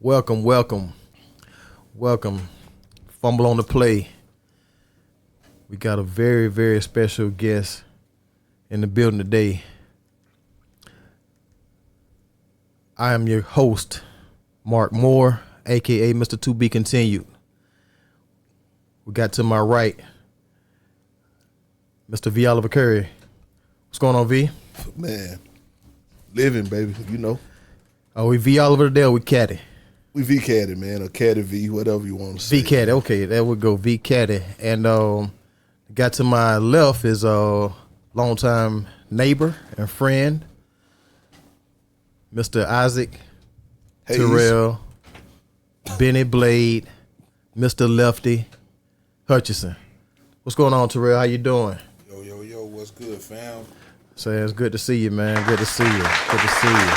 Welcome, welcome, welcome. Fumble on the play. We got a very, very special guest in the building today. I am your host, Mark Moore, a.k.a. Mr. To Be Continued. We got to my right, Mr. V. Oliver Curry. What's going on, V? Man, living, baby, you know. Oh, we V. Oliver today or we Caddy? We V Caddy, man, or Caddy V, whatever you want to say. V Caddy, okay, there we go, V Caddy. And got to my left is a longtime neighbor and friend, Mr. Isaac Hayes. Terrell, Bennie Blade, Mr. Lefty Hutchinson. What's going on, Terrell? How you doing? Yo, what's good, fam? So it's good to see you, man. Good to see you. Good to see you.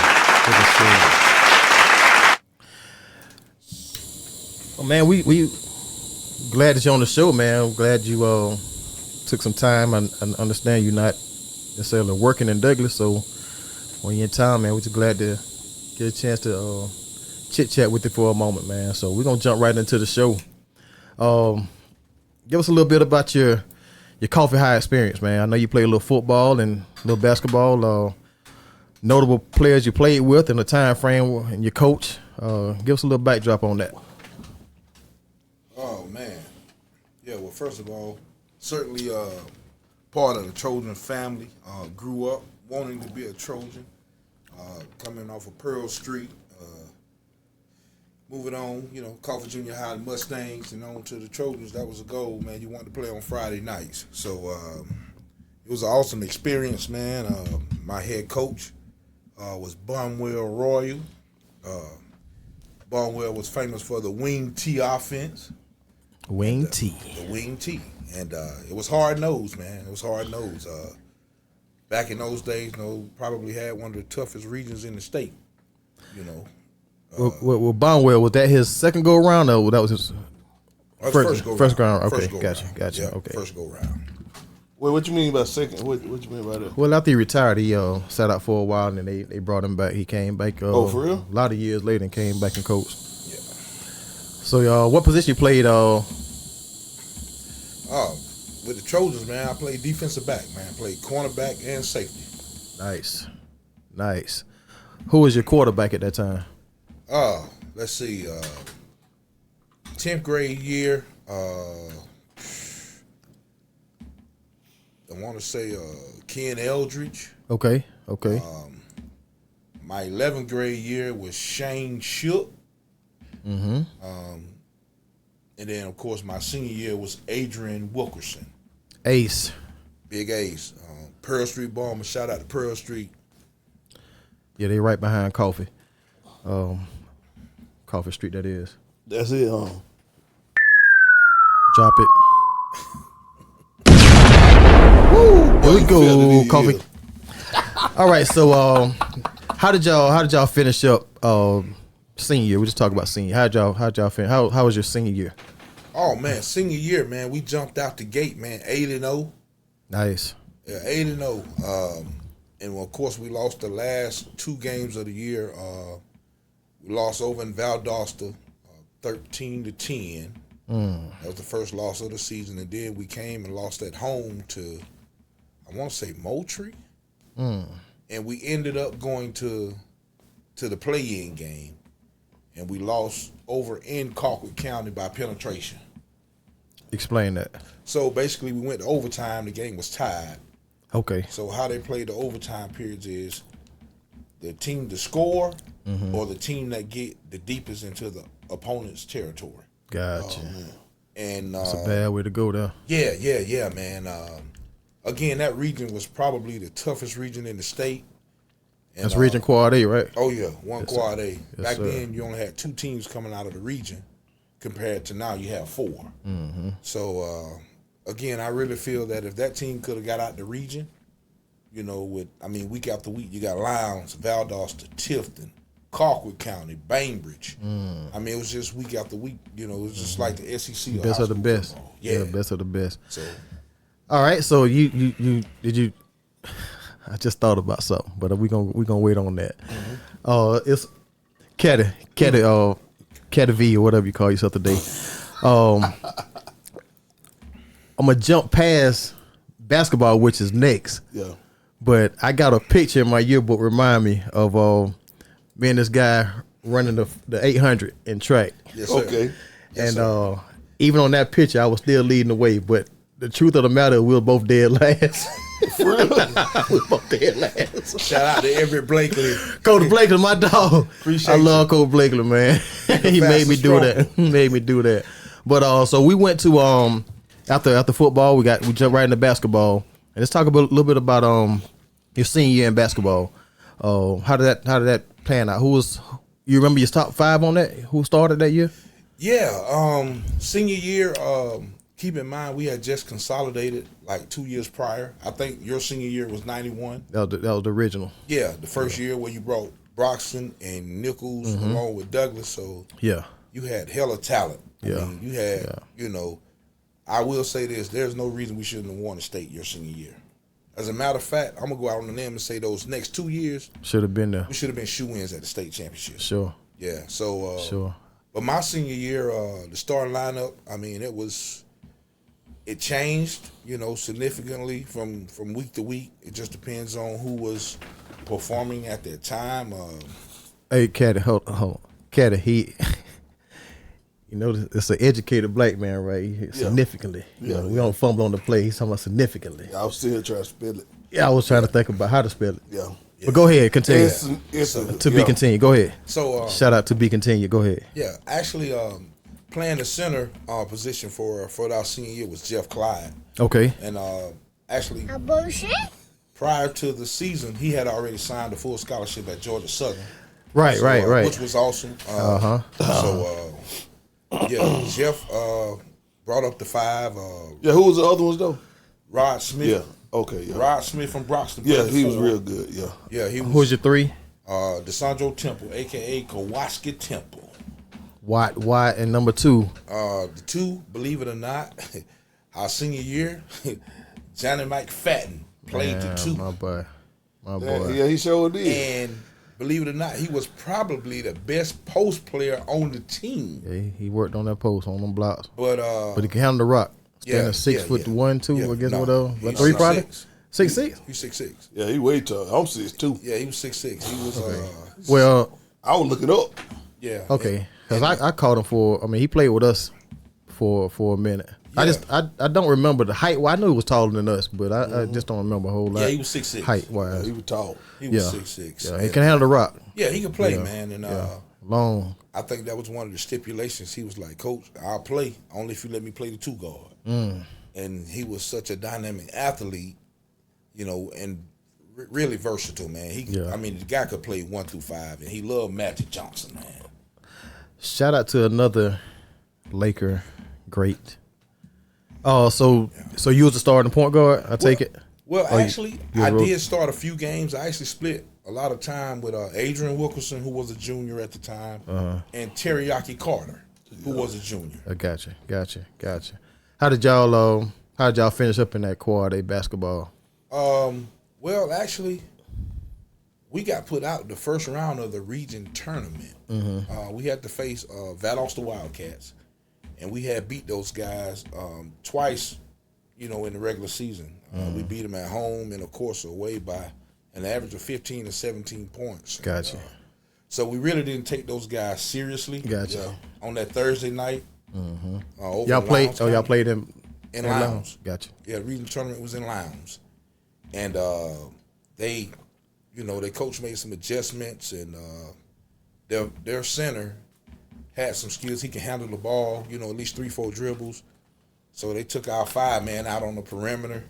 Good to see you. Well, man, we glad that you're on the show, man. I'm glad you took some time. I understand you're not necessarily working in Douglas, so when you're in town, man, we're just glad to get a chance to chit chat with you for a moment, man. So we're gonna jump right into the show. Give us a little bit about your Coffee High experience, man. I know you played a little football and a little basketball. Notable players you played with in the time frame and your coach. Give us a little backdrop on that. Oh, man. Yeah, well, first of all, certainly part of the Trojan family. Grew up wanting to be a Trojan, coming off of Pearl Street. Moving on, Coffee Junior High Mustangs and on to the Trojans. That was a goal, man. You wanted to play on Friday nights. So it was an awesome experience, man. My head coach was Barnwell Royal. Barnwell was famous for the wing T offense. Wing T. The wing T. And it was hard-nosed, man. It was hard-nosed. Back in those days, probably had one of the toughest regions in the state, Well, Barnwell, was that his second go around or that was his first go round? Okay, gotcha. Yeah, okay. First go round. Well, what you mean by second? What you mean by that? Well, after he retired, he sat out for a while, and then they brought him back. He came back. Oh, for real? A lot of years later, and came back and coached. Yeah. So, what position you played? With the Trojans, man, I played defensive back, man. I played cornerback and safety. Nice. Who was your quarterback at that time? Let's see. 10th grade year. I want to say Ken Eldridge. Okay. My 11th grade year was Shane Shook. Mm-hmm. And then, of course, my senior year was Adrian Wilkerson. Ace. Big Ace. Pearl Street Bomber. Shout out to Pearl Street. Yeah, they right behind Coffee. Coffee Street, that is. That's it. Drop it. Woo! Here we go, Coffee. All right, so how did y'all finish up senior year? We just talked about senior. How'd y'all finish? How was your senior year? Oh man, senior year, man, we jumped out the gate, man, 8-0. Nice. Yeah, 8-0. And of course, we lost the last two games of the year. We lost over in Valdosta, 13-10. That was the first loss of the season, and then we came and lost at home to, I want to say Moultrie, and we ended up going to the play-in game, and we lost over in Colquitt County by penetration. Explain that. So basically, we went to overtime. The game was tied. Okay. So how they play the overtime periods is the team to score or the team that get the deepest into the opponent's territory. Gotcha. And That's a bad way to go there. Yeah, man. Again, that region was probably the toughest region in the state. And, That's Region Quad A, right? Oh yeah, one Quad A. Yes, Back sir. then, you only had two teams coming out of the region, compared to now you have four. Mm-hmm. So again, I really feel that if that team could have got out the region, week after week, you got Lowndes, Valdosta, Tifton, Colquitt County, Bainbridge. It was just week after week. It was just like the SEC. Or Best of the best. Football. Yeah, best of the best. So, all right. So you did you? I just thought about something, but we gonna wait on that. It's Caddy. Cat V or whatever you call yourself today. I'm gonna jump past basketball, which is next. Yeah. But I got a picture in my yearbook remind me of me and this guy running the 800 in track. Yes, sir. Okay. Yes, And sir. even on that picture, I was still leading the way. But the truth of the matter, we were both dead last. For real? We were both dead last. Shout out to Everett Blakely. Cody Blakely, my dog. Appreciate I love you. Cody Blakely, man. He made me do that. He made me do that. But so we went to after football, we jumped right into basketball. And let's talk a little bit about your senior year in basketball. How did that pan out? You remember your top 5 on that? Who started that year? Yeah, senior year, keep in mind we had just consolidated like 2 years prior. I think your senior year was 91. That was the original. Yeah, the first year where you brought Broxton and Nichols along with Douglas. So Yeah. you had hella talent. Yeah. I mean, you had, I will say this, there's no reason we shouldn't have won the state your senior year. As a matter of fact, I'm going to go out on the limb and say those next 2 years, Should have been there. we should have been shoe-ins at the state championship. Sure. Yeah, so Sure. but my senior year, the starting lineup, I mean, it changed, significantly from week to week. It just depends on who was performing at that time. Hey, Caddy, hold on. Caddy, it's an educated black man, right? Significantly. Yeah. We don't fumble on the play. He's talking about significantly. I was still trying to spell it. Yeah, I was trying to think about how to spell it. Yeah. But go ahead, continue. To Be continued. Go ahead. So Shout out to be continued. Go ahead. yeah, actually, playing the center position for our senior year was Jeff Clyde, Okay. and actually A bullshit? prior to the season, he had already signed a full scholarship at Georgia Southern. Right, So, right. Which was awesome. So, Jeff brought up the 5. Yeah, who was the other ones though? Rod Smith. Yeah. Okay, yeah. Rod Smith from Broxton. Yeah, played the he was 4. real good, yeah. Yeah, he was. Who's your 3? DeSandro Temple, a.k.a. Kowalski Temple. Watt, and number 2. The 2, believe it or not, our senior year, Johnny Mike Fatton played the 2. My boy. Yeah, he sure did. And believe it or not, he was probably the best post player on the team. Yeah, he worked on that post, on them blocks. But he can handle the rock. Standing yeah, 6'1", 2", yeah, I guess, no, whatever. he's Like 3 probably? 6'6". 6'6"? He's 6'6". Yeah, he way tall. I'm 6'2". Yeah, he was 6'6". He was Well, I would look it up. yeah. okay. Because I called him he played with us for a minute. Yeah. I don't remember the height. Well, I knew he was taller than us, but I just don't remember a whole lot. Yeah, he was 6'6". Height Yeah, wise. he was tall. He was Yeah. 6'6". Yeah, he can handle the rock. Yeah, he could play, Yeah. man. And Long. I think that was one of the stipulations. He was like, Coach, I'll play only if you let me play the 2 guard. And he was such a dynamic athlete, and really versatile, man. The guy could play 1 through 5, and he loved Magic Johnson, man. Shout out to another Laker great. Oh, so you was the starting point guard, I take it? Well, Oh, actually, you I wrote- did start a few games. I actually split a lot of time with Adrian Wilkerson, who was a junior at the time, and Teriyaki Carter, who was a junior. I gotcha. How did y'all finish up in that quad A basketball? Well, actually, we got put out the first round of the region tournament. We had to face Valdosta Wildcats, and we had beat those guys twice, in the regular season. We beat them at home and, of course, away by an average of 15 to 17 points. Gotcha. So we really didn't take those guys seriously. Gotcha. On that Thursday night. Over Y'all in played? Lowndes Oh, y'all County. played him In Lowndes. Gotcha. Yeah, the regional tournament was in Lowndes. And they coach made some adjustments, and their center had some skills. He can handle the ball, at least 3-4 dribbles. So they took our 5-man out on the perimeter.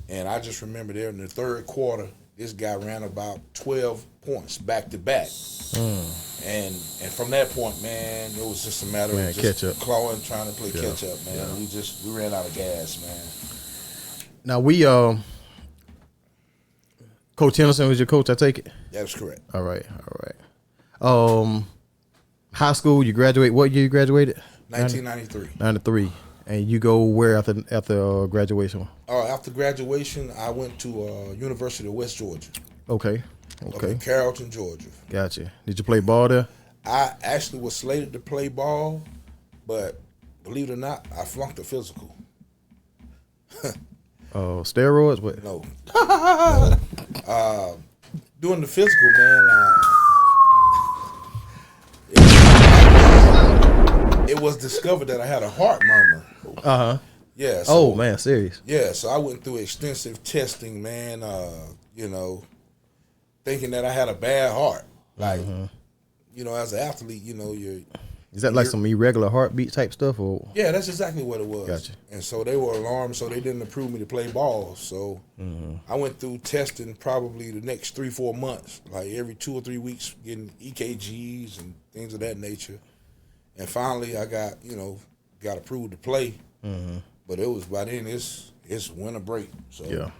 And I just remember there in the third quarter, this guy ran about 12 points back to back. And from that point, man, it was just a matter Man, of just catch up. clawing, trying to play catch up, man. We ran out of gas, man. Now Coach Hutchinson was your coach, I take it? That's correct. All right. High school, you graduate, what year you graduated? 1993. 93. And you go where after graduation? After graduation, I went to University of West Georgia. Okay. Up in Carrollton, Georgia. Gotcha. Did you play ball there? I actually was slated to play ball, but believe it or not, I flunked the physical. Steroids? What? No. Doing the physical, man, it was discovered that I had a heart murmur. Yeah. So, man, serious. Yeah, so I went through extensive testing, man, thinking that I had a bad heart. Like, as an athlete, Is that like some irregular heartbeat type stuff, or? Yeah, that's exactly what it was. Gotcha. And so they were alarmed, so they didn't approve me to play ball. So I went through testing probably the next 3-4 months, like every 2 or 3 weeks, getting EKGs and things of that nature. And finally, I got approved to play. But it was by then it's winter break. So yeah,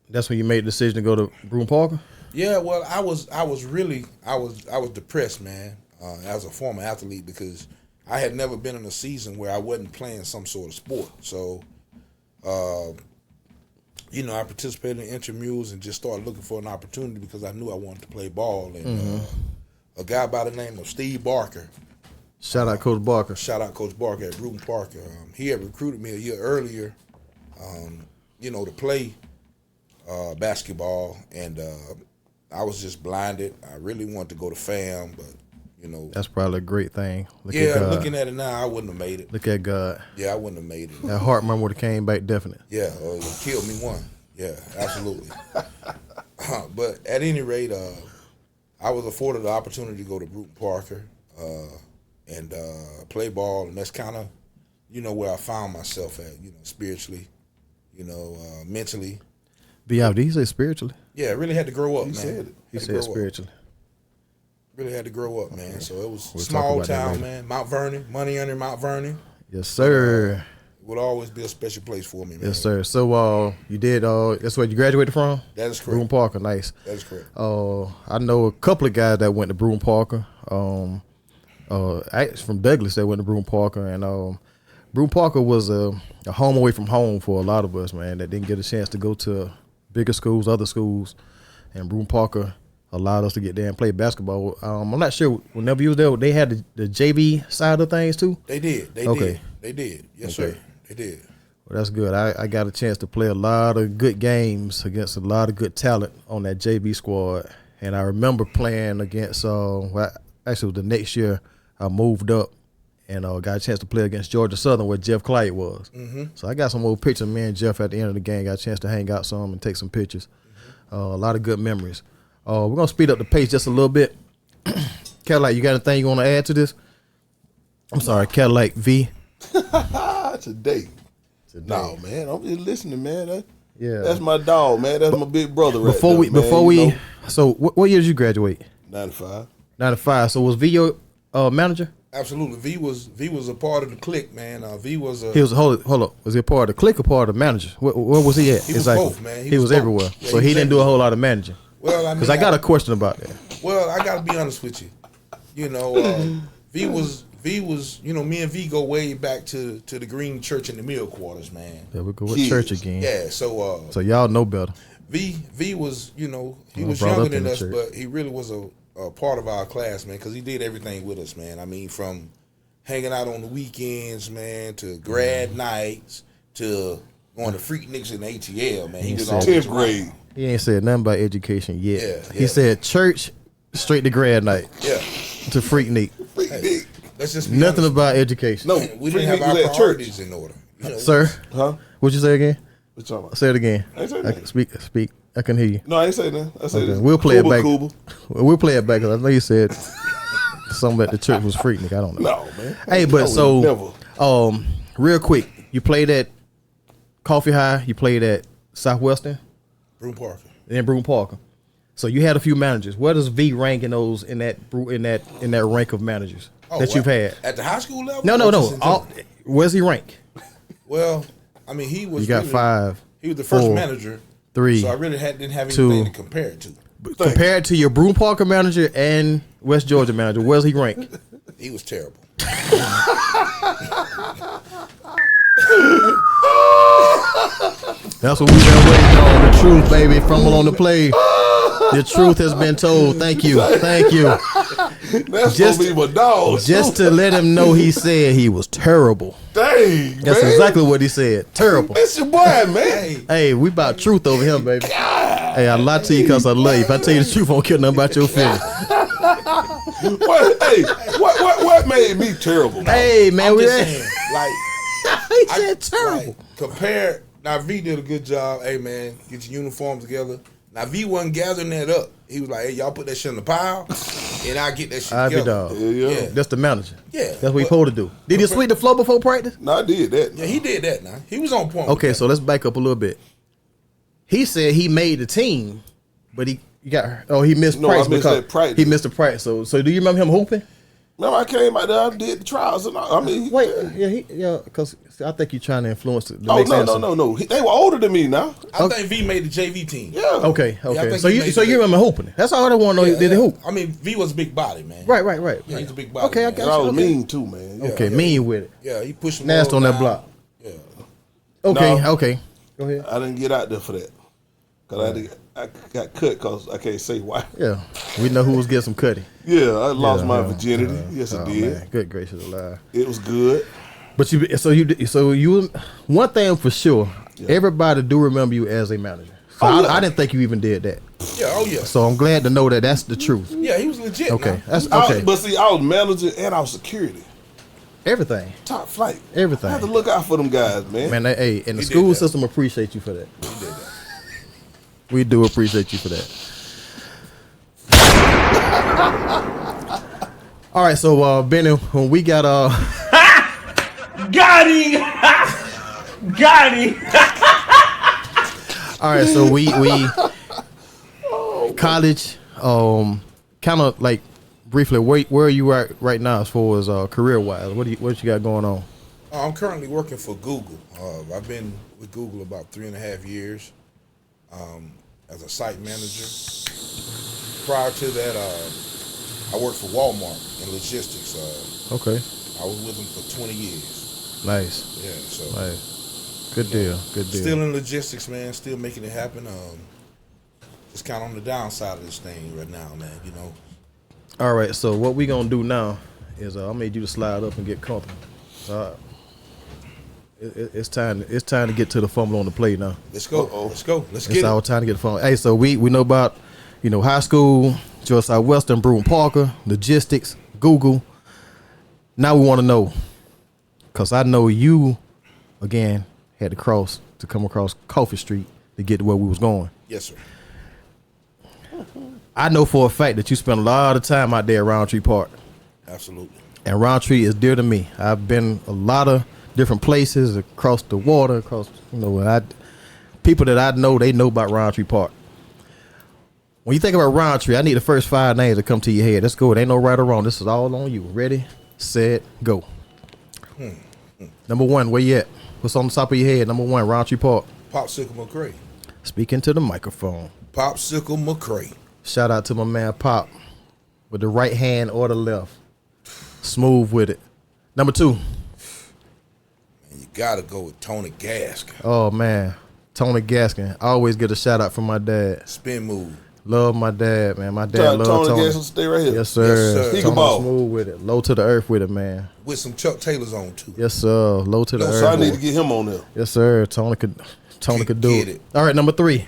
that's when you made the decision to go to Broome Parker. Yeah, well, I was depressed, man. As a former athlete, because I had never been in a season where I wasn't playing some sort of sport. So, I participated in intramurals and just started looking for an opportunity because I knew I wanted to play ball. And a guy by the name of Steve Barker. Shout out Coach Barker. Shout out Coach Barker at Broome Parker. He had recruited me a year earlier, to play basketball. And I was just blinded. I really wanted to go to FAM, but that's probably a great thing. Looking at it now, I wouldn't have made it. Look at God. Yeah, I wouldn't have made it. That heart murmur would have came back definite. Yeah, it killed me one. Yeah, absolutely. But at any rate, I was afforded the opportunity to go to Broome Parker and play ball, and that's kind of, where I found myself at, spiritually, mentally. Did he say spiritually? Yeah, I really had to grow up, He man. said it. He said spiritually. Really had to grow up, man. So it was small town, man. Mount Vernon, money under Mount Vernon. Yes, sir. It would always be a special place for me, man. Yes, sir. So you did. That's where you graduated from. That is correct. Broome Parker, nice. That is correct. I know a couple of guys that went to Broome Parker. Actually from Douglas that went to Broome Parker, and Broome Parker was a home away from home for a lot of us, man. That didn't get a chance to go to bigger schools, other schools, and Broome Parker allowed us to get there and play basketball. I'm not sure, whenever you was there, they had the JV side of things too? They did. They did. Yes, sir. They did. Well, that's good. I got a chance to play a lot of good games against a lot of good talent on that JV squad. And I remember playing against, actually it was the next year, I moved up and got a chance to play against Georgia Southern where Jeff Clyde was. So I got some old pictures of me and Jeff at the end of the game. Got a chance to hang out some and take some pictures. A lot of good memories. We're going to speed up the pace just a little bit. Cadillac, you got anything you want to add to this? I'm sorry, Cadillac V. Today. No, man, I'm just listening, man. Yeah, that's my dog, man. That's my big brother right So what year did you graduate? 95. 95. So was V your manager? Absolutely. V was a part of the clique, man. V was a... He was, hold up. Was he a part of the clique or part of the manager? Where was he at? He was both, man. He was everywhere. Yeah, so he didn't do a whole lot of managing. Well, I mean... Because I got a question about that. Well, I got to be honest with you. V was, me and V go way back to the Green Church in the Mill Quarters, man. There we go with church again. Yeah, so... so y'all know better. V was, he was younger than us, but he really was a part of our class, man, because he did everything with us, man. I mean, from hanging out on the weekends, man, to grad nights, to going to Freakniks in ATL, man. He was all 10th grade. He ain't said nothing about education yet. Yeah. He said church straight to grad night. Yeah. To Freaknik. Hey, let's just be nothing honest. about education. No, we didn't have our priorities in order. Sir? Huh? What'd you say again? What you talking about? Say it again. I ain't say I nothing. can speak. I can hear you. No, I ain't say nothing. I said Okay. this. We'll play it back. Kuba. We'll play it back because I know you said something at the church was Freaknik. I don't know. No, man. Hey, but never. Real quick, you played at Coffee High. You played at Southwestern. Broome Parker. And Broome Parker. So you had a few managers. Where does V rank in those in that rank of managers that you've had? At the high school level? No. Where's he rank? Well, I mean, he was. You got really, 5. He was the first 4, manager. 3. So I really didn't have 2. anything to compare it to. Compared to your Broome Parker manager and West Georgia manager, where's he rank? He was terrible. That's what we've been waiting on. The truth, baby. Fumble on the play. The truth has been told. Thank you. Thank you. That's just, gonna be my dog. Just to let him know, he said he was terrible. Dang, That's man. exactly what he said. Terrible. That's your boy, man. Hey, we about truth over here, baby. God. Hey, I lie to you because I love you. If I tell you the truth, I won't care nothing about your feelings. What made me terrible? Hey, man, I'm we just saying, like he said terrible. Like, compare. Now V did a good job. Hey man, get your uniforms together. Now V wasn't gathering that up. He was like, "Hey, y'all put that shit in the pile, and I get that shit I be together." dog. Yeah. That's the manager. Yeah, That's what he supposed to do. Did he sweep the floor before practice? No, I did that. Yeah, he did that. Now he was on point. Okay, with that. so let's back up a little bit. He said he made the team, but he missed No, practice I missed because that practice. he missed the practice. So do you remember him hooping? Remember, I came out there, I did the trials, and I mean, Wait, because I think you're trying to influence it. oh no, they were older than me now. I think V made the JV team. Yeah. Okay. I think So he you made you remember hooping? That's all I want to know. Did he hoop? I mean, V was a big body, man. Right. Yeah, he's a big body. Okay, I man. got And I was okay. mean too, man. Yeah. Okay, mean with it. Yeah, he pushed him Nasty on that down. block. Yeah. Okay, No. okay. Go ahead. I didn't get out there for that because I got cut because I can't say why. Yeah, we know who was getting some cutty. Yeah, I lost my Yeah. virginity. Yes, I did. Man, good gracious alive. It was good. But you one thing for sure, everybody do remember you as a manager. So I didn't think you even did that. Yeah. Oh yeah. So I'm glad to know that that's the truth. Yeah, he was legit. Okay, Now. that's okay. But see, I was manager and I was security. Everything, Top flight. everything. I had to look out for them guys, man. Man, hey, and the did school that. system appreciate you for that. He did that. We do appreciate you for that. All right, so Benny, when we got Got him! Got him! all right, so we college, kind of like briefly, where are you at right now as far as career wise? What you got going on? I'm currently working for Google. I've been with Google about 3.5 years as a site manager. Prior to that, I worked for Walmart in logistics. Okay, I was with them for 20 years. nice, Yeah, so nice, good deal, good deal. still in logistics, man. Still making it happen. Just kind of on the downside of this thing right now, man. You know. All right, so what we gonna do now is I made you to slide up and get comfortable. It's time to get to the fumble on the plate now. Let's go. Let's go. Let's It's get our it. time to get the fumble. Hey, so we know about high school, George Southwestern, Bruin Parker, logistics, Google. Now we want to know, because I know you again had to come across Coffee Street to get to where we was going. Yes, sir. I know for a fact that you spent a lot of time out there at Roundtree Park. Absolutely. And Roundtree is dear to me. I've been a lot of different places across the water, people that I know, they know about Roundtree Park. When you think about Roundtree, I need the first 5 names to come to your head. Let's go. It ain't no right or wrong. This is all on you. Ready, set, go. Number 1, where you at? What's on the top of your head? Number 1, Roundtree Park. Popsicle McCray. Speaking to the microphone. Popsicle McCray. Shout out to my man Pop with the right hand or the left. Smooth with it. Number 2. And you gotta go with Tony Gaskin. Oh man, Tony Gaskin. I always get a shout out from my dad. Spin move. Love my dad, man. My dad loved Tony. Gasson, stay right here. Yes, sir. Yes, sir. He can Tony ball. smooth with it. Low to the earth with it, man. With some Chuck Taylors on too. Yes, sir. Low to the earth. So I need to get him on there. Yes, sir. Tony could do Get it. it. All right, number 3.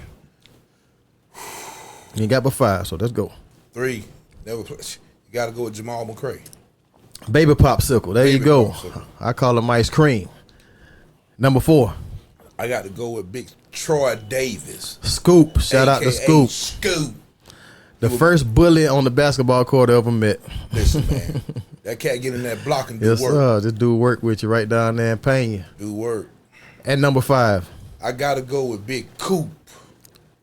You got but 5, so let's go. 3. You gotta go with Jamal McCray. Baby Popsicle. There you Baby go. Popsicle. I call him ice cream. Number 4. I got to go with Big Troy Davis. Scoop. Shout out to AKA Scoop. Scoop. The first bully on the basketball court I ever met. Listen, man. That cat get in that block and do Yes, work. sir. This dude work with you right down there in Pena. Do work. And number 5. I got to go with Big Coop.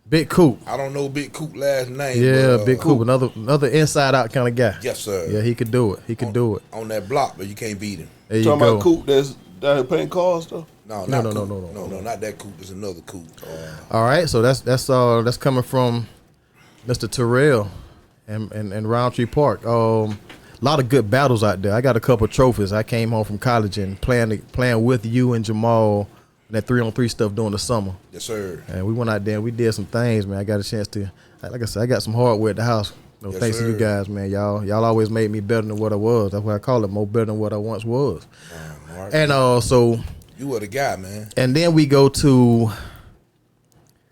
Big Coop. I don't know Big Coop last name. Yeah, but, Big Coop. Another inside out kind of guy. Yes, sir. Yeah, he could do it. He could do it. On that block, but you can't beat him. There you Talking go. about Coop that's down here paying cars though. No, No, not no, Coop. no, no, no, not that Coop. There's another Coop. All right, so that's coming from Mr. Terrell and Roundtree Park. lot of good battles out there. I got a couple trophies. I came home from college and playing with you and Jamal that 3-on-3 stuff during the summer. Yes, sir. And we went out there and we did some things, man. I got a chance to, like I said, I got some hardware at the house. Yes, thanks to you guys, man. Y'all always made me better than what I was. That's why I call it more better than what I once was. Mark, And so you were the guy, man. And then we go to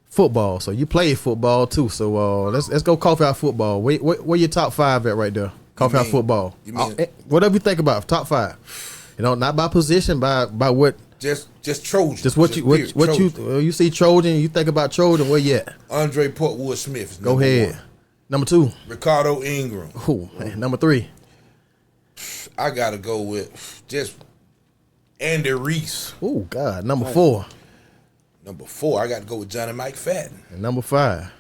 football. So you play football too. So let's go coffee house football. Where your top 5 at right there? Coffee house football. You mean whatever you think about top 5. Not by position, by what. Just Trojan. Just what you see Trojan. You think about Trojan. Where you at? Andre Portwood Smith. Go ahead. 1. Number 2. Ricardo Ingram. Ooh, man. Number 3. I gotta go with just Andy Reese. Oh God. Number 4. Number 4, I got to go with Johnny Mike Fadden. And number 5. Number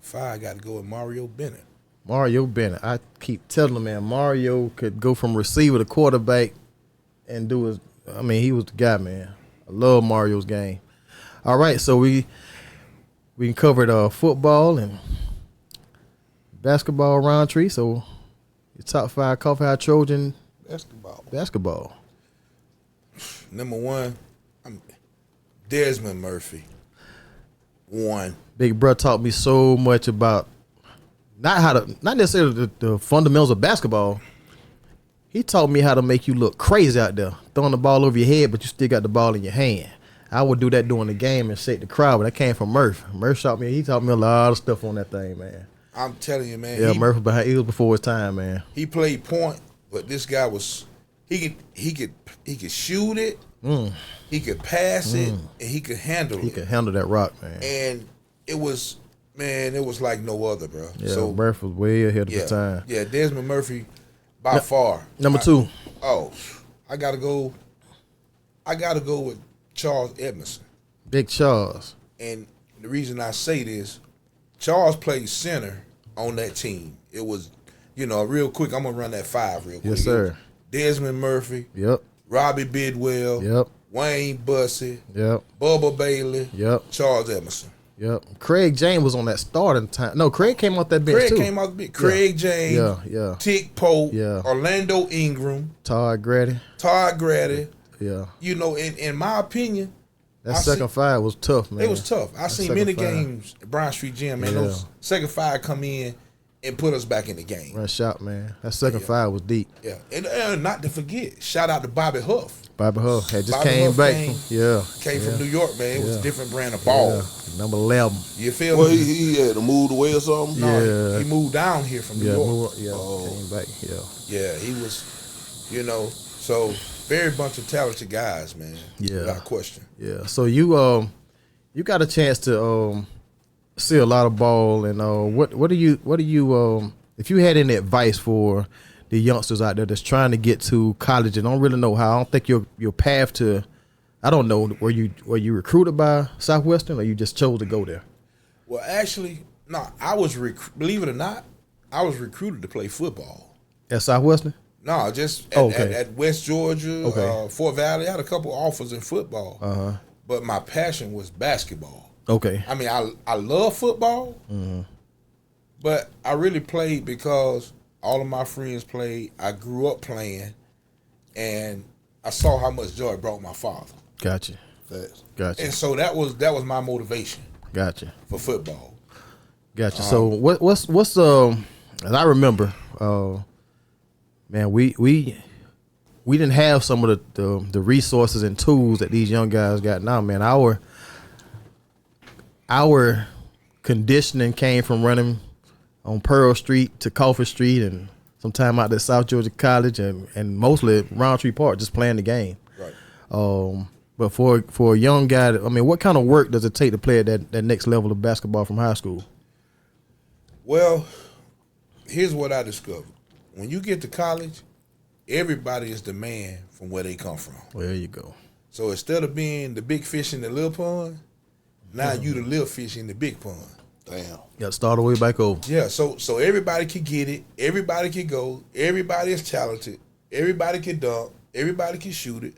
5, I got to go with Mario Bennett. Mario Bennett. I keep telling him, man, Mario could go from receiver to quarterback and do his. I mean, he was the guy, man. I love Mario's game. All right, so we covered football and basketball round tree. So your top 5 coffee house Trojan basketball. Number 1, Desmond Murphy. 1. Big bro taught me so much about not necessarily the fundamentals of basketball. He taught me how to make you look crazy out there, throwing the ball over your head, but you still got the ball in your hand. I would do that during the game and shake the crowd, but that came from Murph. He taught me a lot of stuff on that thing, man. I'm telling you, man. Yeah, Murph, he was before his time, man. He played point, but this guy was he could shoot it, he could pass it, and he could handle it. He could handle that rock, man. And it was like no other, bro. Yeah, so Murph was way ahead of his time. Yeah, Desmond Murphy by far. Number 2. I gotta go with Charles Edmondson. Big Charles. And the reason I say this, Charles played center on that team. It was, real quick, I'm gonna run that 5 real quick. Yes, sir. Desmond Murphy. Yep. Robbie Bidwell. Yep. Wayne Bussey. Yep. Bubba Bailey. Yep. Charles Edmondson. Yep. Craig James was on that starting time. No, Craig came off that bench too. Craig James. Yeah. Tick Pope. Yeah. Orlando Ingram. Todd Grady. Yeah. In my opinion, that second 5 was tough, man. It was tough. I seen many games at Brown Street Gym, man. Yeah. Those second 5 come in and put us back in the game. Run shot, man. That second 5 was deep. Yeah. And not to forget, shout out to Bobby Huff. Bobby Huff had just Bobby came Huff back. Came from New York, man. It was a different brand of ball. Yeah. Number 11. You feel Well, me? he had to move away or something? No, he moved down here from New York. Came back, Yeah, he was, so very bunch of talented guys, man. Yeah. Without question. Yeah. So you got a chance to see a lot of ball, and what do you if you had any advice for the youngsters out there that's trying to get to college and don't really know how? I don't think your path to, I don't know, were you recruited by Southwestern or you just chose to go there? Well, actually, no, I was believe it or not, I was recruited to play football at Southwestern. No, just at West Georgia, Fort Valley. I had a couple offers in football, but my passion was basketball. Okay. I mean, I love football, but I really played because all of my friends played. I grew up playing, and I saw how much joy it brought my father. Gotcha. Gotcha. And so that was my motivation. Gotcha. For football. Gotcha. So what's as I remember, man, we didn't have some of the resources and tools that these young guys got now, man. Our conditioning came from running on Pearl Street to Coffee Street and sometime out at South Georgia College and mostly Roundtree Park, just playing the game. Right. But for a young guy, I mean, what kind of work does it take to play at that next level of basketball from high school? Well, here's what I discovered. When you get to college, everybody is the man from where they come from. Well, there you go. So instead of being the big fish in the little pond, now you the little fish in the big pond. Damn. Got to start all the way back over. Yeah, so everybody can get it. Everybody can go. Everybody is talented. Everybody can dunk. Everybody can shoot it.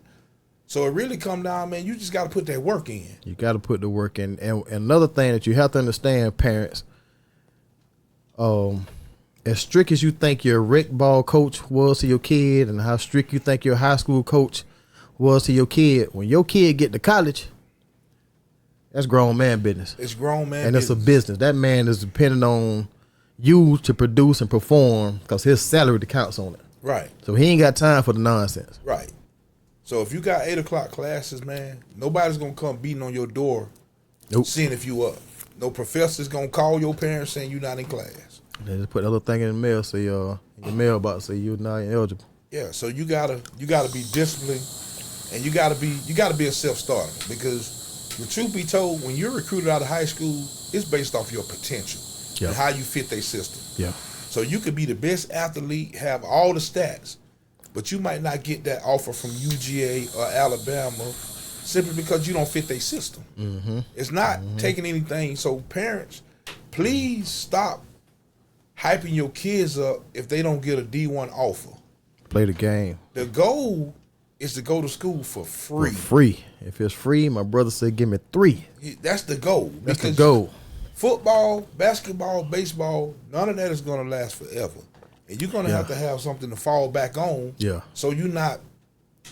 So it really come down, man, you just got to put that work in. You got to put the work in. And another thing that you have to understand, parents, as strict as you think your rec ball coach was to your kid and how strict you think your high school coach was to your kid, when your kid get to college, that's grown man business. It's grown man and business. it's a business. That man is depending on you to produce and perform because his salary counts on it. Right. So he ain't got time for the nonsense. Right. So if you got 8 o'clock classes, man, nobody's gonna come beating on your door, seeing if you up. No professor's gonna call your parents saying you're not in class. They just put that little thing in the mail, say in your mailbox, say you're not eligible. Yeah. So you gotta be disciplined, and you gotta be a self-starter, because the truth be told, when you're recruited out of high school, it's based off your potential and how you fit their system. Yeah. So you could be the best athlete, have all the stats, but you might not get that offer from UGA or Alabama simply because you don't fit their system. Mm-hmm. It's not taking anything. So parents, please stop hyping your kids up if they don't get a D1 offer. Play the game. The goal is to go to school for free. For free. If it's free, my brother said, give me 3. That's the goal. That's the goal. Football, basketball, baseball, none of that is going to last forever. And you're going to have to have something to fall back on. Yeah. So you're not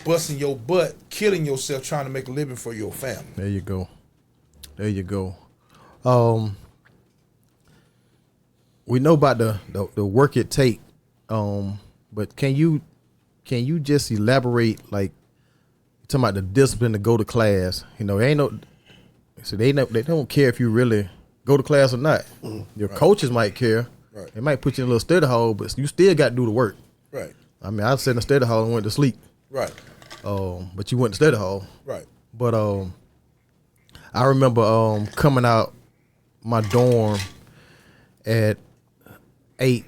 busting your butt, killing yourself trying to make a living for your family. There you go. There you go. We know about the work it take, but can you just elaborate, like, talking about the discipline to go to class? You know, they don't care if you really go to class or not. Your coaches might care. Right. They might put you in a little study hall, but you still got to do the work. Right. I mean, I sat in the study hall and went to sleep. Right. But you went to study hall. Right. But I remember coming out my dorm at 8,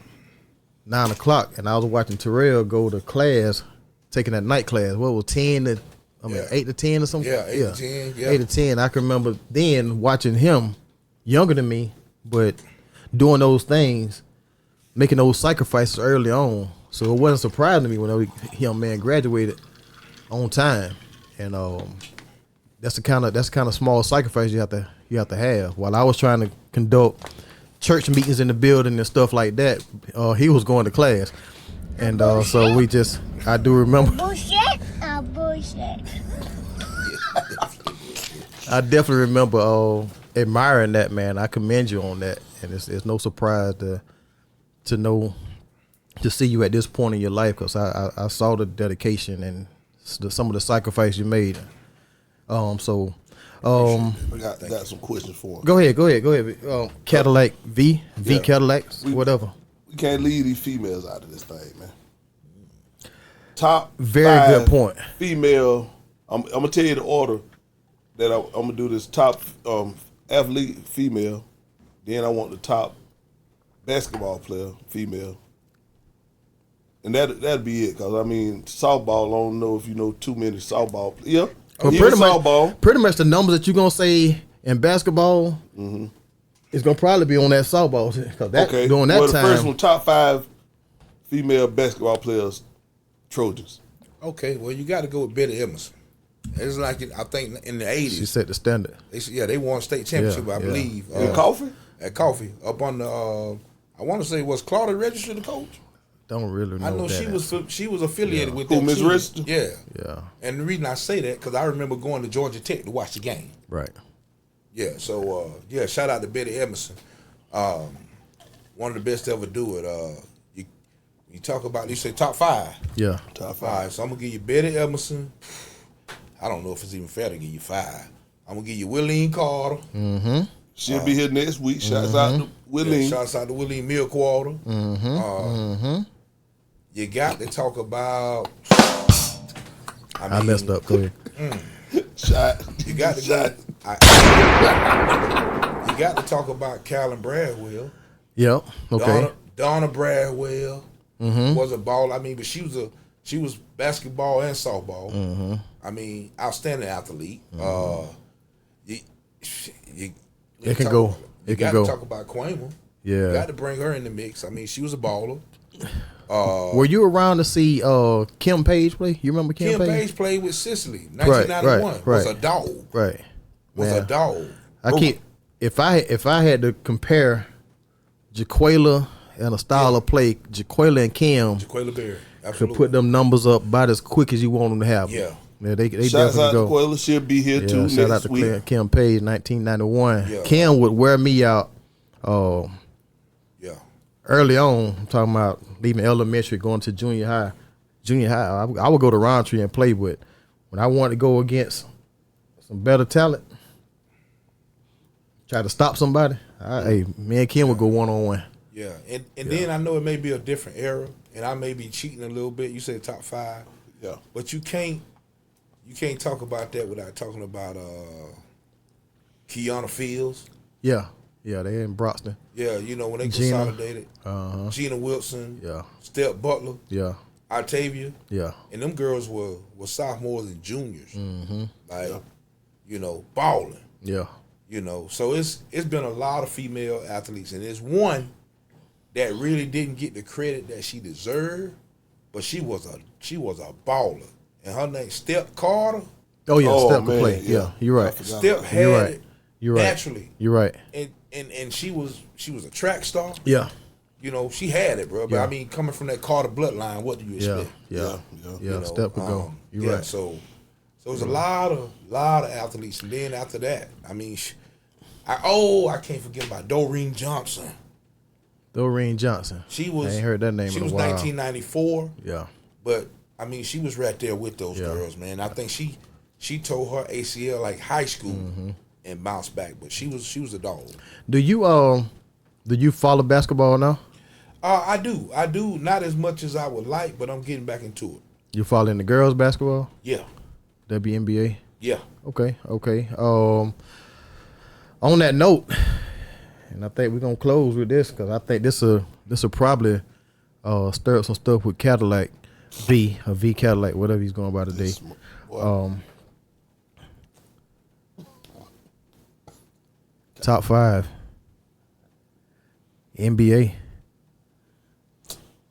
9 o'clock, and I was watching Terrell go to class, taking that night class. What was 8 to 10 or something? Yeah, 8 to 10. Yeah. 8 to 10. I can remember then watching him, younger than me, but doing those things, making those sacrifices early on. So it wasn't surprising to me when a young man graduated on time, and that's the kind of small sacrifice you have to have. While I was trying to conduct church meetings in the building and stuff like that, he was going to class, and so I do remember. Bullshit. I definitely remember admiring that, man. I commend you on that, and it's no surprise to see you at this point in your life, because I saw the dedication and some of the sacrifice you made. I got some questions for him. Go ahead. Cadillac V Cadillac, whatever. We can't leave these females out of this thing, man. Top Very 5 good point. Female. I'm gonna tell you the order that I'm gonna do this. Top athlete female. Then I want the top basketball player female. And that'd be it, because I mean, softball, I don't know if you know too many softball. Yeah, Well, pretty much the numbers that you're gonna say in basketball is gonna probably be on that softball, because during that well, time. The first one, top 5 female basketball players, Trojans. Okay, well, you got to go with Betty Emerson. It's like, I think in the 80s. She set the standard. They won state championship, I believe. In Coffee? At Coffee, up on the, I want to say, was Claudia registered the coach? Don't really know. I know that she was affiliated with Who, that Miss team. Register? Yeah. Yeah. And the reason I say that, because I remember going to Georgia Tech to watch the game. Right. Yeah, so, shout out to Betty Emerson. One of the best to ever do it. You talk about, you say top 5. Yeah. Top 5. All right, so I'm going to give you Betty Emerson. I don't know if it's even fair to give you 5. I'm going to give you Willeen Carter. Mm-hmm. She'll be here next week. Shouts out to Willeen. Yeah, shouts out to Willeen Milkwater. You got to talk about. I messed up. Go ahead. Shot. You got to you got to talk about Callan Bradwell. Yep. Okay. Donna Bradwell was a ball. I mean, but she was basketball and softball. I mean, outstanding athlete. You It can go. You got to talk about Quamer. Yeah. You got to bring her in the mix. I mean, she was a baller. Were you around to see Kim Page play? You remember Kim Page? Kim Page played with Sicily, 1991. Was a dog. Right. Was Man. a dog. If I had to compare Jaquela and a style of play, Jaquela and Kim Jaquela Berry, could absolutely. put them numbers up about as quick as you want them to have. Yeah. Yeah, they Shouts definitely out to go. Quayla. She'll be here Yeah, too shout out next to week. Kim Page, 1991. Yeah. Kim would wear me out Yeah. early on. I'm talking about leaving elementary, going to junior high. I would go to Roundtree and play, but when I wanted to go against some better talent, try to stop somebody, hey, me and Kim would go one-on-one. Yeah. And then I know it may be a different era, and I may be cheating a little bit. You said top 5. Yeah. But you can't talk about that without talking about Kiana Fields. Yeah, they in Broxton. Yeah, you know, when they Gina. consolidated. Gina Wilson. Yeah. Step Butler. Yeah, Octavia. yeah, And them girls were sophomores and juniors. Mm-hmm. Like, you know, balling. yeah. You know, so it's been a lot of female athletes, and there's one that really didn't get the credit that she deserved, but she was a baller, and her name Step Carter. Oh yeah, Oh, Step could man, play. yeah. Yeah, you're right. Step had You're right. it You're right. naturally, You're right. and she was a track star. Yeah, You know, she had it, bro. But Yeah. I mean, coming from that Carter bloodline, what do you yeah, expect? yeah, Yeah. yeah. Step could go. You're yeah, right. So it was a lot of athletes, and then after that, I mean, I can't forget about Doreen Johnson. Doreen Johnson. She was. I ain't heard that name She in a was while. 1994, Yeah, but I mean, she was right there with those Yeah. girls, man. I think she tore her ACL like high school Mm-hmm. and bounced back, but she was a dog. Do you follow basketball now? I do not as much as I would like, but I'm getting back into it. You following the girls basketball? Yeah, WNBA? yeah. Okay. On that note, and I think we're gonna close with this because I think this will probably stir up some stuff with Cadillac V Cadillac, whatever he's going by today. Top 5 NBA.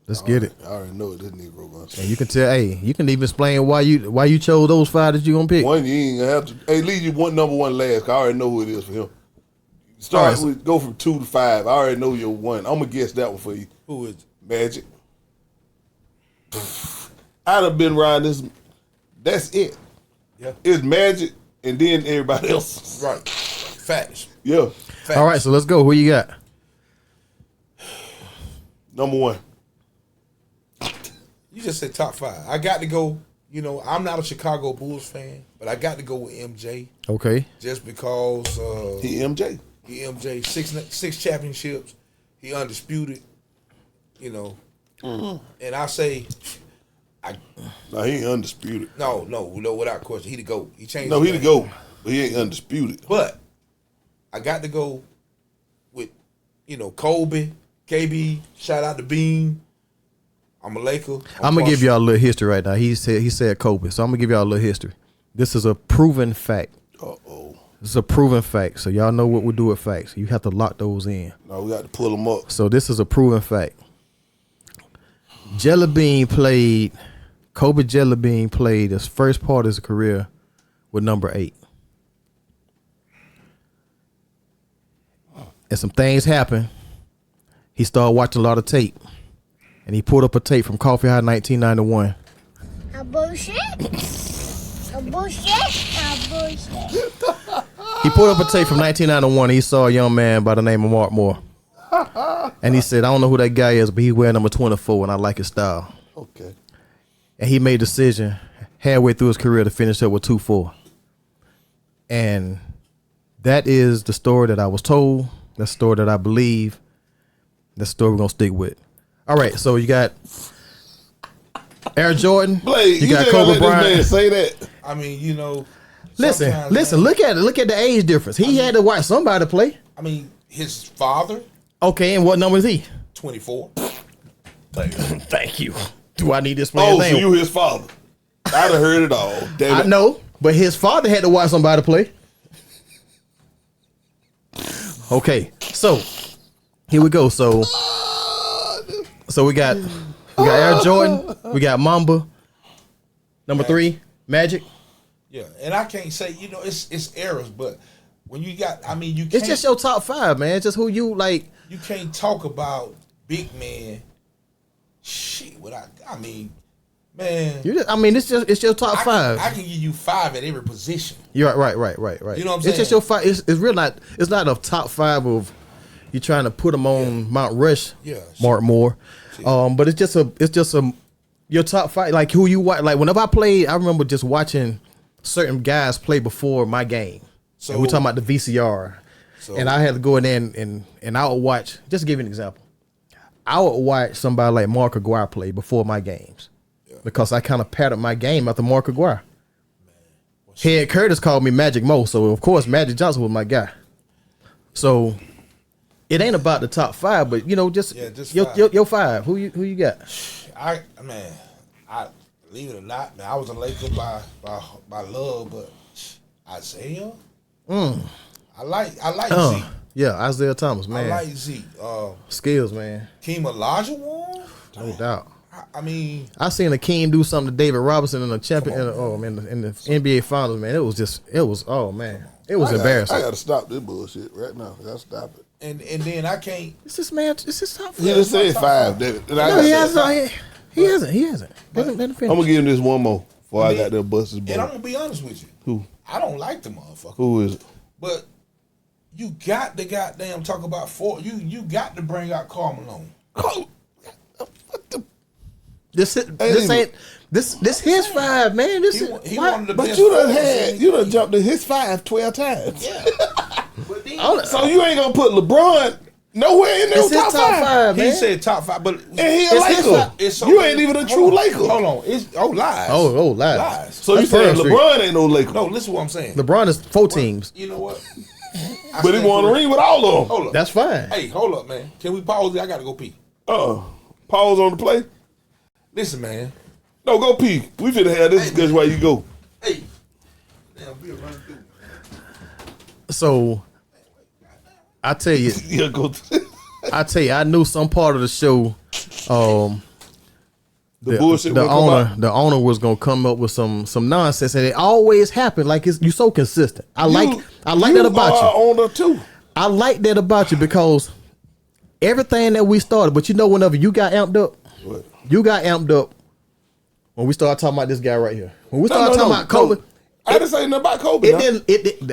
Let's get it. I already know what this Negro gonna say. And you can tell, hey, you can even explain why you chose those 5 that you gonna pick. One, you ain't gonna have to. Hey, leave you number one last. 'Cause I already know who it is for him. Start All right, with go from 2 to 5. I already know your one. I'm gonna guess that one for you. Who is? Magic. I'd have been around this. That's it. Yeah. It's Magic and then everybody else. Right. Facts. Yeah. Facts. All right, so let's go. Who you got? Number one. You just said top 5. I got to go. You know, I'm not a Chicago Bulls fan, but I got to go with MJ Okay. just because He MJ. he MJ six championships. He undisputed. You know, and I say, No, he ain't undisputed. no, without question, he the GOAT. He changed. No, the he the game. GOAT. But he ain't undisputed. But I got to go with, you know, Kobe, KB. Shout out to Bean. I'm a Laker. I'm gonna give y'all a little history right now. He said Kobe, so I'm gonna give y'all a little history. This is a proven fact. Uh-oh. This is a proven fact. So y'all know what we do with facts. You have to lock those in. No, we got to pull him up. So this is a proven fact. Kobe Jellybean played his first part of his career with number 8. And some things happened. He started watching a lot of tape. And he pulled up a tape from Coffee High 1991. A bullshit. A bullshit. A bullshit. He pulled up a tape from 1991. He saw a young man by the name of Mark Moore. And he said, I don't know who that guy is, but he wear number 24 and I like his style. Okay. And he made a decision halfway through his career to finish up with 2-4. And that is the story that I was told. That's the story that I believe. That's the story we're going to stick with. All right, so you got Air Jordan. Blade, you got just Kobe gotta let this man Bryant. say that. I mean, you know. Listen, sometimes, look at it. Look at the age difference. He had to watch somebody play. I mean, his father, Okay, and what number is he? 24. Thank you. Do I need to explain Oh, so anything? you his father. I'd have heard it all. Damn I it. know, but his father had to watch somebody play. Okay, so here we go. So we got Air Jordan, we got Mamba, number 3, Magic. Yeah, and I can't say, you know, it's errors, but when you got, I mean, you can't. It's just your top 5, man. It's just who you like. You can't talk about big man. Shit, I mean, man. It's your top five. I can give you 5 at every position. You're right. You know what I'm saying? It's just your five. It's real not. It's not a top five of you trying to put them on Mount Rush. Yeah, Mark Moore. But it's just a your top five. Like who you watch. Like whenever I played, I remember just watching certain guys play before my game. So and we're talking about the VCR. And I had to go in there and I would watch. Just to give you an example, I would watch somebody like Mark Aguirre play before my games because I kind of patterned my game after Mark Aguirre. Head Curtis called me Magic Mo, so of course Magic Johnson was my guy. So it ain't about the top five, but just your five. Who you got? I believe it or not, man, I was a Laker by love, but Isaiah. I like Zeke. Yeah, Isaiah Thomas, man. I like Zeke. Skills, man. Keem Olajuwon. No doubt. I mean, I seen Akeem do something to David Robinson in the champion. In the NBA Finals, man. It was embarrassing. I gotta stop this bullshit right now. I gotta stop it. And then I can't. It's this man. It's his top five. He just said 5, David. No, he hasn't. He hasn't. I'm gonna give him this one more before I got to bust his ball. And I'm gonna be honest with you. Who? I don't like the motherfucker. Who is it? But you got to goddamn talk about you got to bring out Karl Malone. What the? This his five, man. He one of the but best. You done jumped to his 5 12 times. Yeah. But then, so you ain't gonna put LeBron nowhere in there. It's his top five, man. He said top 5, but and he a Laker. You ain't even a true Laker. Hold on, it's lies. Lies. So you saying LeBron ain't no Laker? No, listen to what I'm saying. LeBron is 4 teams. You know what? But he won a ring with all of them. Hold up. That's fine. Hey, hold up, man. Can we pause it? I gotta go pee. Pause on the play. Listen, man. No, go pee. We finna have this discussion while you go. Hey. Damn, we'll run through. So, I tell you, Yeah, go. I knew some part of the show. The bullshit. The owner was gonna come up with some nonsense, and it always happened. Like you so consistent. I like that about you. Owner too. I like that about you because everything that we started, but whenever you got amped up, you got amped up when we started talking about this guy right here. When we started talking about Kobe, I didn't say nothing about Kobe.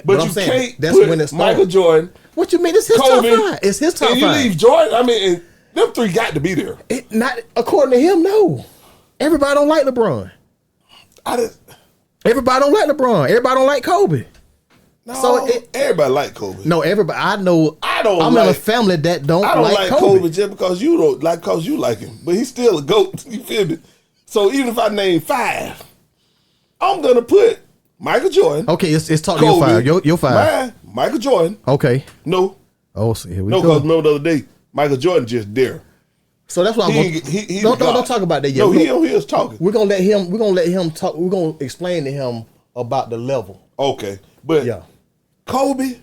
But you can't. That's when it started. Michael Jordan. What you mean? It's his Kobe, top 5. It's his top 5. And you leave Jordan. I mean, and them 3 got to be there. Not according to him. No, everybody don't like LeBron. Everybody don't like LeBron. Everybody don't like Kobe. No, so everybody like Kobe. No, everybody. I'm in a family that don't. I don't like Kobe just because you don't like, because you like him. But he's still a GOAT. You feel me? So even if I name 5, I'm gonna put Michael Jordan. Okay, it's talking your 5. Your 5. Mine, Michael Jordan. Okay. No. Oh, so here we go. No, because remember the other day, Michael Jordan just there. So that's why don't talk about that yet. No, he is talking. We're gonna let him talk. We're gonna explain to him about the level. Okay, but yeah. Kobe,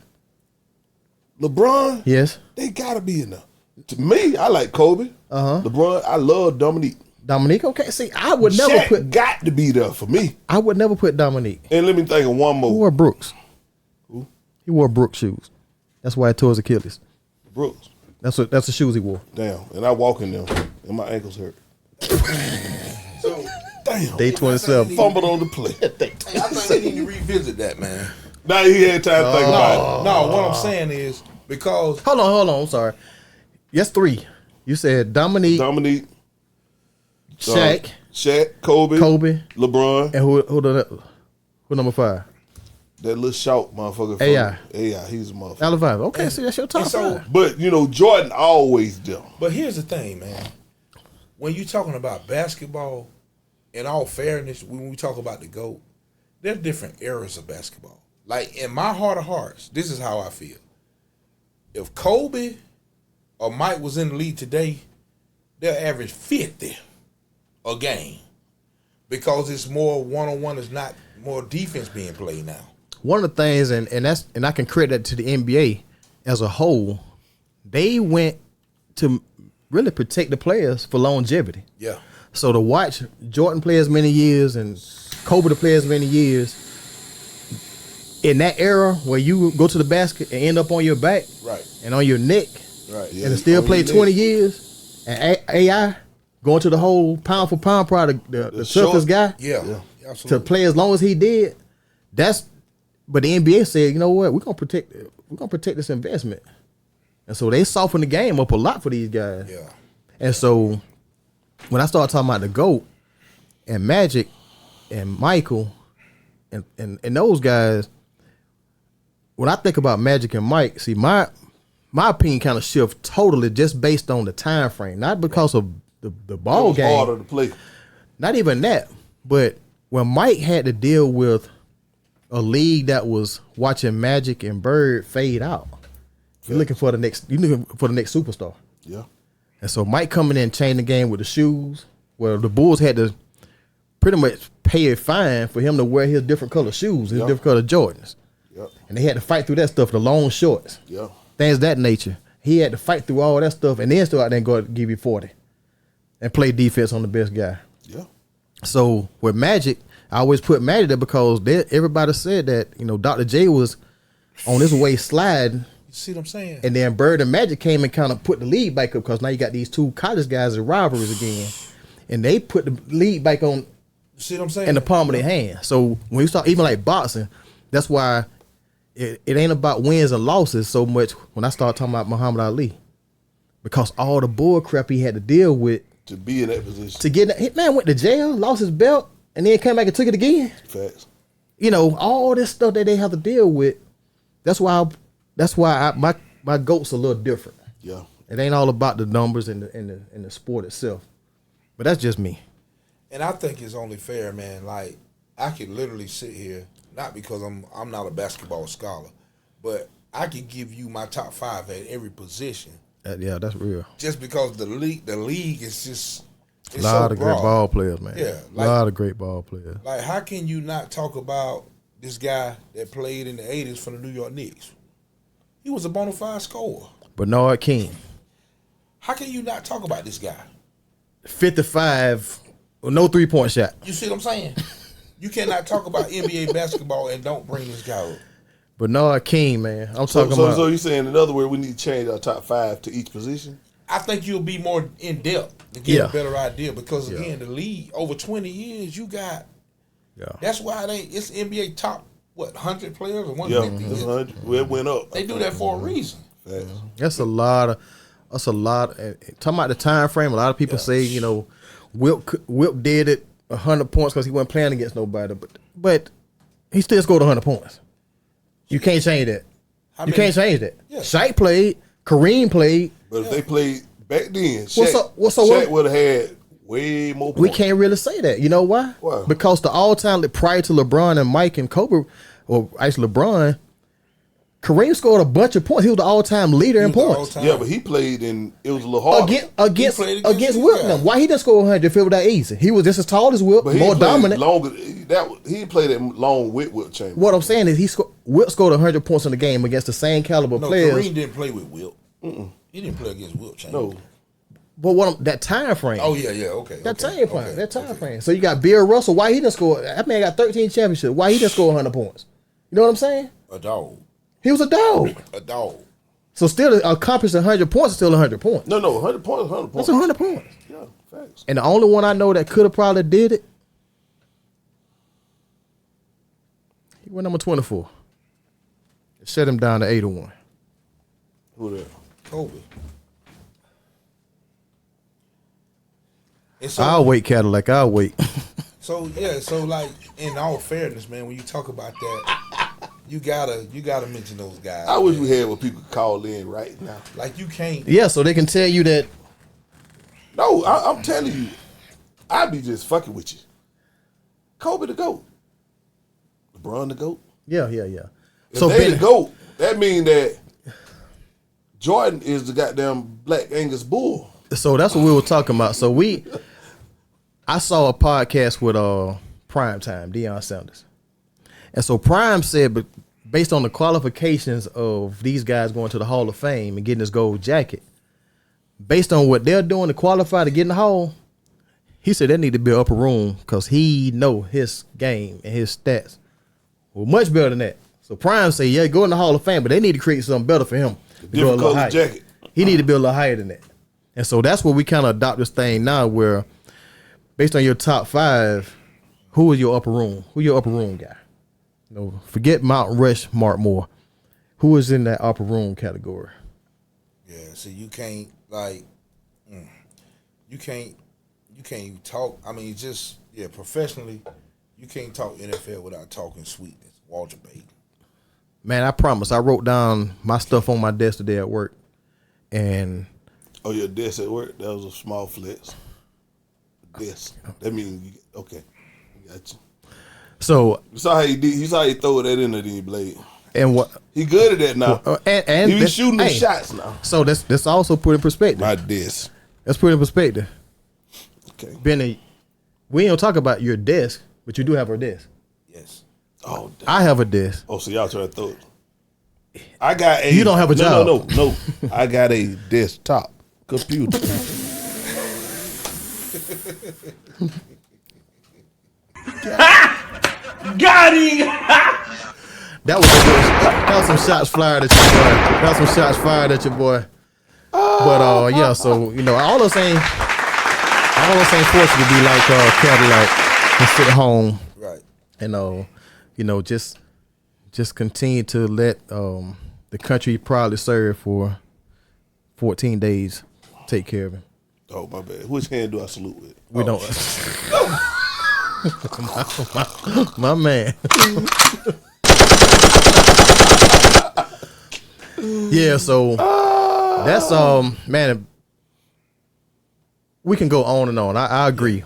LeBron, yes, they gotta be in there. To me, I like Kobe. LeBron, I love Dominique. Dominique, okay. See, I would never Shaq got to be there for me. I would never put Dominique. And let me think of one more. He wore Brooks. Who? He wore Brooks shoes. That's why he tore his Achilles. Brooks. That's the shoes he wore. Damn. And I walk in them, and my ankles hurt. So, damn. Day 27. Fumbled on the play. I think we need to revisit that, man. Now he had time to think about it. No, what I'm saying is because hold on. I'm sorry. Yes, 3. You said Dominique, Shaq, Kobe, LeBron, and who number 5? That little short motherfucker. AI, he's a motherfucker. Allen 5. Okay, see, that's your top 5. But Jordan always there. But here's the thing, man. When you're talking about basketball, in all fairness, when we talk about the GOAT, there's different eras of basketball. Like, in my heart of hearts, this is how I feel. If Kobe or Mike was in the league today, they'll average 50 a game. Because it's more one-on-one, it's not more defense being played now. One of the things, and I can credit that to the NBA as a whole, they went to really protect the players for longevity. Yeah. So to watch Jordan play as many years and Kobe to play as many years, in that era where you go to the basket and end up on your back, right, and on your neck, right, and still play 20 years, And AI going to the whole pound for pound, probably the toughest guy. Yeah, absolutely. To play as long as he did. But the NBA said, you know what, we're gonna protect this investment. And so they softened the game up a lot for these guys. Yeah. And so when I started talking about the GOAT and Magic and Michael and those guys, when I think about Magic and Mike, see my opinion kind of shift totally just based on the time frame, not because of the ball game. Harder to play. Not even that, but when Mike had to deal with a league that was watching Magic and Bird fade out, you're looking for the next superstar. Yeah. And so Mike coming in, changing the game with the shoes. Well, the Bulls had to pretty much pay a fine for him to wear his different color shoes, his different color Jordans. Yep. And they had to fight through that stuff, the long shorts, things of that nature. He had to fight through all that stuff and then still out there and go and give you 40 and play defense on the best guy. Yeah. So with Magic, I always put Magic there because everybody said that, Dr. J was on his way sliding. You see what I'm saying? And then Bird and Magic came and kind of put the lead back up because now you got these two college guys as rivalries again. And they put the lead back on. You see what I'm saying? In the palm of their hand. So when you start, even like boxing, that's why it ain't about wins and losses so much when I start talking about Muhammad Ali. Because all the bull crap he had to deal with. To be in that position. To get that, man went to jail, lost his belt, and then came back and took it again. Facts. All this stuff that they have to deal with. That's why my GOAT's a little different. Yeah. It ain't all about the numbers and the sport itself. But that's just me. And I think it's only fair, man. Like, I could literally sit here, not because I'm not a basketball scholar, but I could give you my top 5 at every position. Yeah, that's real. Just because the league is just a lot of great ball players, man. Yeah, a lot of great ball players. Like, how can you not talk about this guy that played in the 80s for the New York Knicks? He was a bona fide scorer. Bernard King. How can you not talk about this guy? 55, no 3-point shot. You see what I'm saying? You cannot talk about NBA basketball and don't bring this guy up. Bernard King, man. I'm talking about. So you're saying, in other words, we need to change our top 5 to each position? I think you'll be more in depth to get a better idea because, again, the league, over 20 years, you got. Yeah. That's why it's NBA top, 100 players or 150? Yeah, 100. Well, it went up. They do that for a reason. That's a lot. Talking about the time frame, a lot of people say, Wilt did it 100 points because he wasn't playing against nobody, but he still scored 100 points. You can't change that. You can't change that. Yeah. Shaq played, Kareem played. But if they played back then, Shaq would have had way more points. We can't really say that. You know why? Why? Because the all-time, prior to LeBron and Mike and Kobe, or actually LeBron, Kareem scored a bunch of points. He was the all-time leader in points. Yeah, but he played in, it was a little harder. Against Wilt. Now, why he didn't score 100 if it was that easy? He was just as tall as Wilt, more dominant. He didn't play that long with Wilt Chamberlain. What I'm saying is Wilt scored 100 points in the game against the same caliber players. Kareem didn't play with Wilt. He didn't play against Wilt Chamberlain. No. But that time frame. Oh, yeah, okay. That time frame. So you got Bill Russell. Why he didn't score? That man got 13 championships. Why he didn't score 100 points? You know what I'm saying? A dog. He was a dog. A dog. So still accomplish 100 points is still 100 points. No, 100 points is 100 points. That's 100 points. Yeah, facts. And the only one I know that could have probably did it, he went number 24. It shut him down to 8-1. Who that? Kobe. I'll wait, Cadillac. I'll wait. So like, in all fairness, man, when you talk about that, you gotta mention those guys. I wish we had where people could call in right now. Like, you can't. Yeah, so they can tell you that. No, I'm telling you, I'd be just fucking with you. Kobe the GOAT. LeBron the GOAT. Yeah. If so they the GOAT, that means that Jordan is the goddamn Black Angus Bull. So that's what we were talking about. So I saw a podcast with Prime Time, Deion Sanders. And so Prime said, but based on the qualifications of these guys going to the Hall of Fame and getting this gold jacket, based on what they're doing to qualify to get in the Hall, he said they need to be upper room because he know his game and his stats were much better than that. So Prime said, go in the Hall of Fame, but they need to create something better for him. Different color jacket. He need to be a little higher than that. And so that's where we kind of adopt this thing now, where based on your top 5, who is your upper room? Who your upper room guy? You know, forget Mount Rush, Mark Moore. Who is in that upper room category? Yeah, so you can't you can't even talk. I mean, just professionally, you can't talk NFL without talking sweetness. Walter Payton. Man, I promise. I wrote down my stuff on my desk today at work, and Oh, your desk at work? That was a small flex. Desk. That means okay. Got you. so You saw how he did. You saw how he throw that in there, Bennie Blade. and what He good at that now. and He be shooting the hey, shots now. So that's also put in perspective. My desk. Let's put it in perspective. Okay. Benny, we don't talk about your desk, but you do have a desk. Yes. Oh, damn. I have a desk. Oh, so y'all try to throw it. I got a. You don't have a job. No. I got a desktop computer. Got him! That was some shots fired at your boy. That was some shots fired at your boy. But yeah, so you know, all those ain't fortunate to be like Cadillac and sit home, Right. and you know, just continue to let the country you proudly serve for 14 days take care of him. Oh, my bad. Which hand do I salute with? We don't. my man. Yeah, so that's man. We can go on and on. I agree.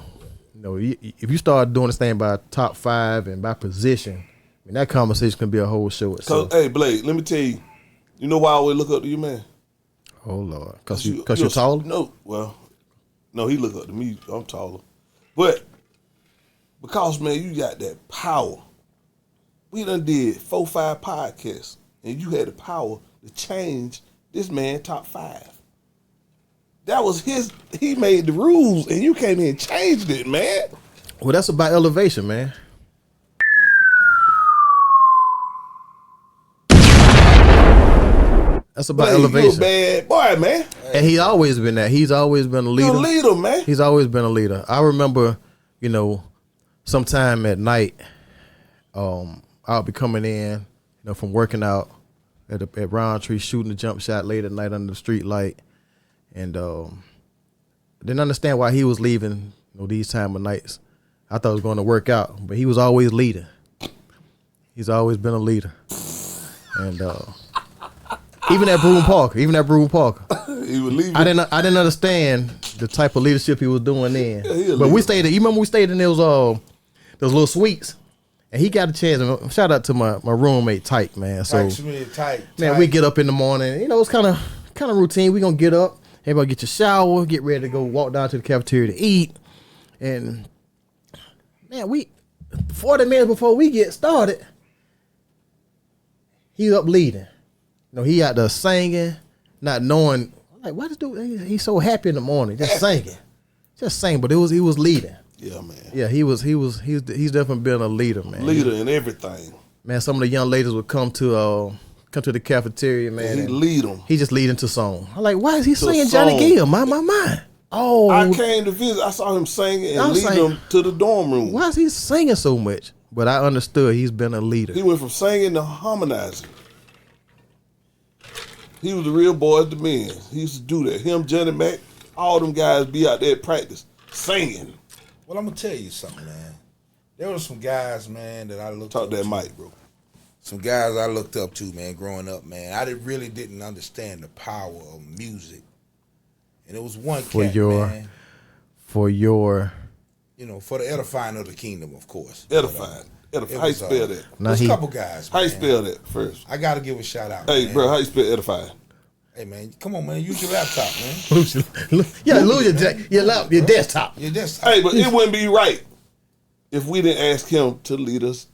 You know, if you start doing this thing by top 5 and by position, I mean, that conversation can be a whole show itself. Hey, Blade, let me tell you. You know why I always look up to you, man? Oh Lord, because you're taller. No, he look up to me. I'm taller, but because man, you got that power. We done did 4, 5 podcasts, and you had the power to change this man top 5. That was he made the rules, and you came in and changed it, man. Well, that's about elevation, man. That's about elevation. You a bad boy, man. And he's always been that. He's always been a leader. You're a leader, man. He's always been a leader. I remember, you know, sometime at night, I'll be coming in, you know, from working out at Roundtree, shooting a jump shot late at night under the street light, and didn't understand why he was leaving, you know, these time of nights. I thought I was going to work out, but he was always leading. He's always been a leader, and even at Broome Park, he was leaving. I didn't understand the type of leadership he was doing then. Yeah, but we stayed. You remember we stayed in those little suites, and he got a chance. And shout out to my roommate Tyke, man. So Tight. man, we get up in the morning. You know, it's kind of routine. We gonna get up, everybody get your shower, get ready to go walk down to the cafeteria to eat, and man, we 40 minutes before we get started, he up leading. You know, he out there singing, not knowing, like, why this dude, he's so happy in the morning, just singing. But he was leading. Yeah, man. Yeah, he's definitely been a leader, man. Leader in everything. Man, some of the young ladies would come to the cafeteria, man. He lead them. He just leading to song. I'm like, why is he singing Johnny Gill? My mind. Oh, I came to visit. I saw him singing and lead them to the dorm room. Why is he singing so much? But I understood he's been a leader. He went from singing to harmonizing. He was the real boy of the men. He used to do that. Him, Johnny Mac, all them guys be out there at practice singing. Well, I'm gonna tell you something, man. There were some guys, man, that I looked Talk up that to. mic, bro. Some guys I looked up to, man, growing up, man. I really didn't understand the power of music. And it was one cat, man. For your... You know, for the edifying of the kingdom, of course. Edifying. How you spell that? There's a couple guys, How man. you spell that first? I got to give a shout out, Hey, man. bro, how you spell edifying? Hey, man, come on, man. Use your laptop, man. lose your desktop. Your desktop. Hey, but it wouldn't be right if we didn't ask him to lead us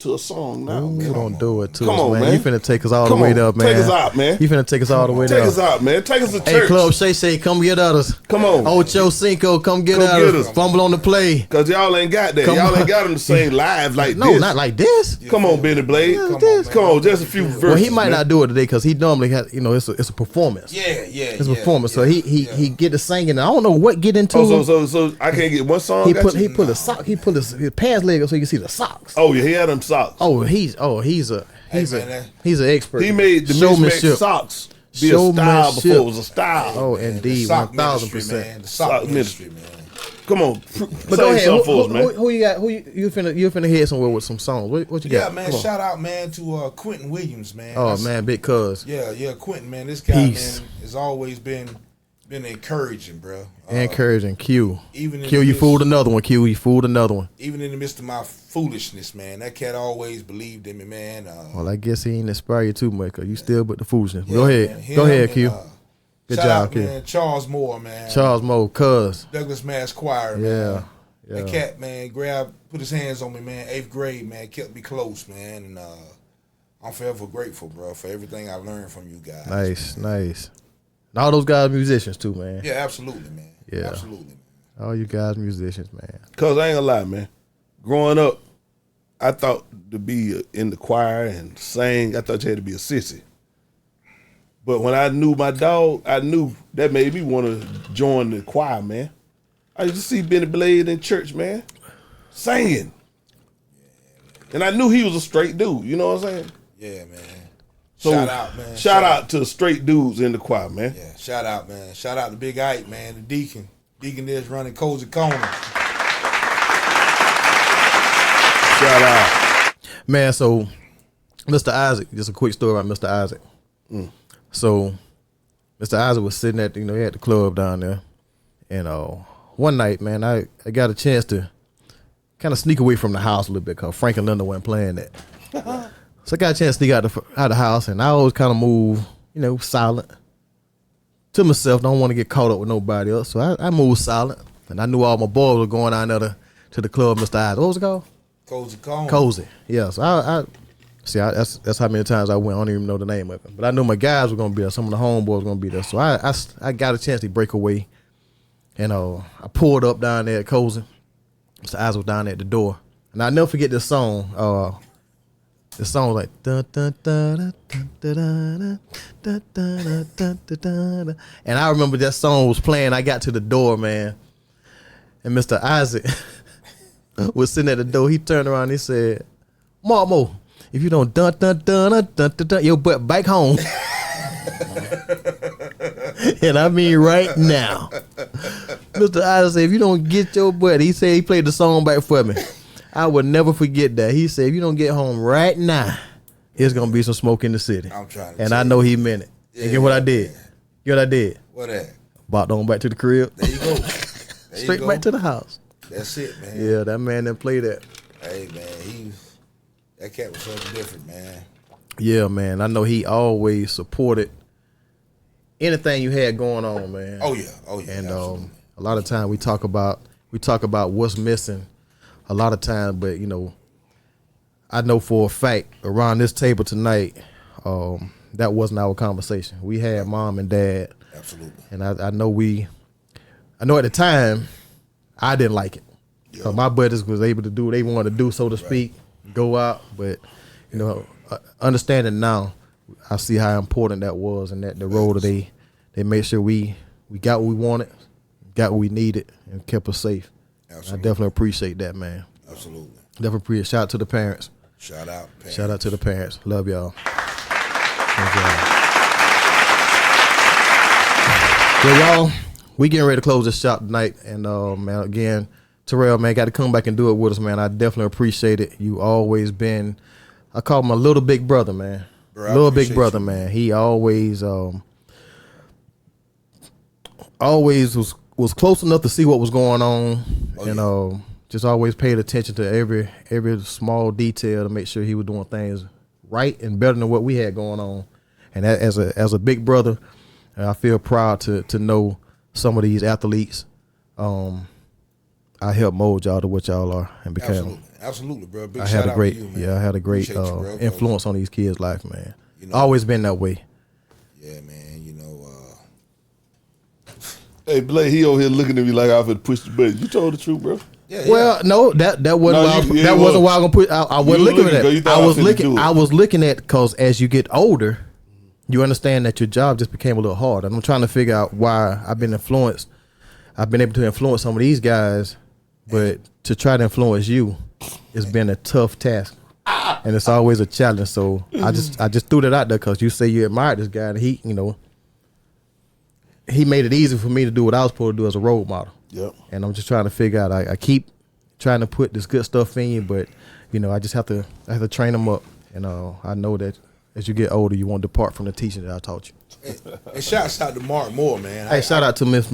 to a song now, Ooh, man. don't do it to Come us, on, man. man. You finna take us all Come the way on, up, man. take us out, man. You finna take us all the way Take up. us out, man. Take us to Hey, church. Club Shay, come get us. Come on. Ocho Cinco, come get Come get us. us. Fumble on the play. Cause y'all ain't got that. Come Y'all on. ain't got them to sing live like No, this. not like this. Come on, Bennie Blade. Yeah, Come this. on, man. Just a few verses. Well, he might man. not do it today because he normally has, it's a performance. Yeah. It's a performance. So he get to singing. I don't know what get into. So I can't get one song. He put his sock. He put his pants leg up so you can see the socks. Oh yeah, he had them socks. He's an expert. He made the mismatched socks be a style before it was a style. Oh, indeed, 1,000%. The sock ministry, man. Come on, But go ahead. man. Who you got? Who you finna hit somewhere with some songs? What you got? Yeah, man. Come on. Shout out, man, to Quentin Williams, man. Oh man, big cuz. Yeah, Quentin, man. This guy, Peace. man, has always been encouraging, bro. Encouraging. Q. Even in Q, the you midst- fooled another one. Q, you fooled another one. Even in the midst of my foolishness, man, that cat always believed in me, man. Well, I guess he ain't inspire you too much because you still with the foolishness. Yeah, Go ahead. man, Go him ahead, and, Q. Good shout job, out, Q. man, Charles Moore, man. Charles Moe, cuz. Douglas Mass Choir, man. Yeah. That cat, man, put his hands on me, man. 8th grade, man, kept me close, man, and I'm forever grateful, bro, for everything I learned from you guys. Nice, nice. And all those guys musicians too, man. Yeah, absolutely, man. Yeah. Absolutely, man. All you guys musicians, man. Cause I ain't gonna lie, man. Growing up, I thought to be in the choir and sing, I thought you had to be a sissy. But when I knew my dog, I knew that made me want to join the choir, man. I used to see Bennie Blade in church, man, singing. And I knew he was a straight dude, you know what I'm saying? Yeah, man. So, shout out, man. Shout out to the straight dudes in the choir, man. Yeah, shout out, man. Shout out to Big Ike, man, the deacon. Deacon is running Cozy Corner. Shout out. Man, so Mr. Isaac, just a quick story about Mr. Isaac. So Mr. Isaac was sitting at, he had the club down there. And one night, man, I got a chance to kind of sneak away from the house a little bit because Frank and Linda weren't playing that. So I got a chance to sneak out the house, and I always kind of move, silent to myself. Don't want to get caught up with nobody else. So I moved silent, and I knew all my boys were going down there to the club, Mr. Isaac. What was it called? Cozy Corner. Cozy. Yeah. So that's how many times I went. I don't even know the name of it, but I knew my guys were gonna be there. Some of the homeboys were gonna be there. So I got a chance to break away, and I pulled up down there at Cozy. Mr. Isaac was down there at the door, and I never forget this song. The song was like dun, dun, dun, dun, dun, dun, dun, dun, dun, dun, dun. And I remember that song was playing. I got to the door, man, and Mr. Isaac was sitting at the door. He turned around and he said, "Marmo, if you don't dun dun dun dun dun dun, dun your butt back home." And I mean right now. Mr. Isaac said, if you don't get your butt, he said he played the song back for me. I would never forget that. He said, if you don't get home right now, there's going to be some smoke in the city. I'm trying to And tell I know he meant it. Yeah, And get what I did? Get what I did? What that? Bopped on back to the crib. There you go. Straight back to the house. That's it, man. Yeah, that man didn't play that. Hey, man, that cat was something different, man. Yeah, man. I know he always supported anything you had going on, man. Oh yeah. And absolutely. a lot of times we talk about what's missing a lot of times, but I know for a fact around this table tonight, that wasn't our conversation. We had mom and dad. Absolutely. And I know at the time I didn't like it. Yeah. My buddies was able to do what they wanted to do, so to speak, go out, but understanding now, I see how important that was, and that the role that they made sure we got what we wanted, got what we needed, and kept us safe. Absolutely. I definitely appreciate that, man. Absolutely. Definitely appreciate. Shout out to the parents. Shout out, parents. Shout out to the parents. Love y'all. Love y'all. Well, y'all, we getting ready to close this shop tonight, and man, again, Terrell, man, got to come back and do it with us, man. I definitely appreciate it. You always been, I call him a little big brother, man. Bro, I little big appreciate brother, you, man. He always was close enough to see what was going on, and just always paid attention to every small detail to make sure he was doing things right and better than what we had going on. And that, as a big brother, I feel proud to know some of these athletes. I helped mold y'all to what y'all are and became. Absolutely, bro. Big I shout had a out great, to you, man. I had a great Appreciate you, bro, influence on these kids' life, man. You know, Always been that way. Yeah, man. You know, Hey, Blake, he over here looking at me like I finna push the button. You told the truth, bro. yeah. Well, no, that wasn't No, why that wasn't why I was gonna put. I wasn't You looking looking, at 'cause you that. thought I finna do it. I was looking at because as you get older, you understand that your job just became a little hard. And I'm trying to figure out why I've been influenced. I've been able to influence some of these guys, but to try to influence you, it's been a tough task, and it's always a challenge. So I just threw that out there because you say you admired this guy, and he, you know, he made it easy for me to do what I was supposed to do as a role model. Yep. And I'm just trying to figure out. I keep trying to put this good stuff in you, but you know, I have to train them up. And I know that as you get older, you won't depart from the teaching that I taught you. And shouts out to Mark Moore, man. Hey, shout out to Mr.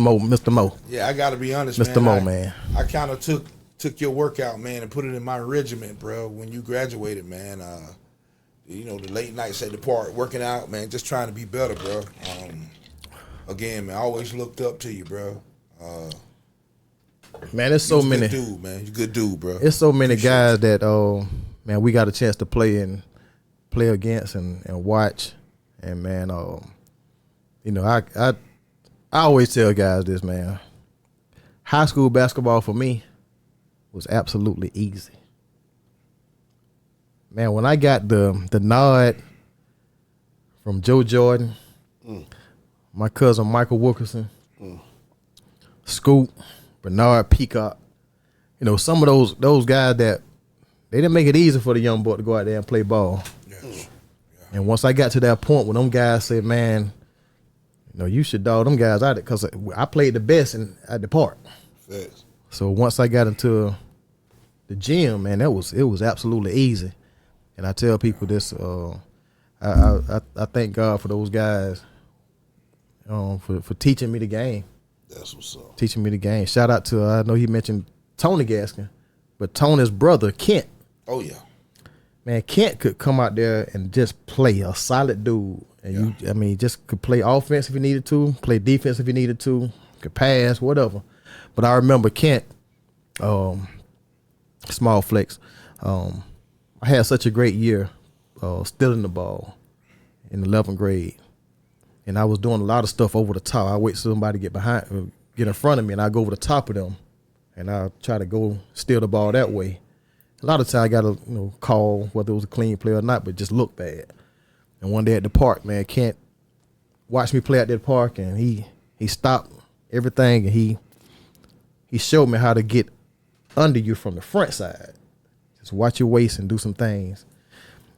Mo. Yeah, I got to be honest, Mr. man. Mo, man. I kind of took your workout, man, and put it in my regiment, bro. When you graduated, man, you know, the late nights at the park, working out, man, just trying to be better, bro. Again, man, I always looked up to you, bro. Man, there's so many. Good dude, man. You're a good dude, bro. It's so many guys that man, we got a chance to play against and watch, and man, you know, I always tell guys this, man. High school basketball for me was absolutely easy. Man, when I got the nod from Joe Jordan, my cousin Michael Wilkerson, Scoop, Bernard Peacock, you know, some of those guys that they didn't make it easy for the young boy to go out there and play ball. Yes. And once I got to that point when them guys said, man, you know, you should dog them guys out there because I played the best at the park. Facts. So once I got into the gym, man, it was absolutely easy. And I tell people this, I thank God for those guys for teaching me the game. That's what's up. Teaching me the game. Shout out to, I know he mentioned Tony Gaskin, but Tony's brother, Kent. Oh, yeah. Man, Kent could come out there and just play a solid dude. And just could play offense if he needed to, play defense if he needed to, could pass, whatever. But I remember Kent, small flex. I had such a great year stealing the ball in 11th grade. And I was doing a lot of stuff over the top. I wait till somebody get in front of me, and I go over the top of them, and I try to go steal the ball that way. A lot of times I got to call whether it was a clean play or not, but just look bad. And one day at the park, man, Kent watched me play at that park, and he stopped everything, and he showed me how to get under you from the front side. Just watch your waist and do some things.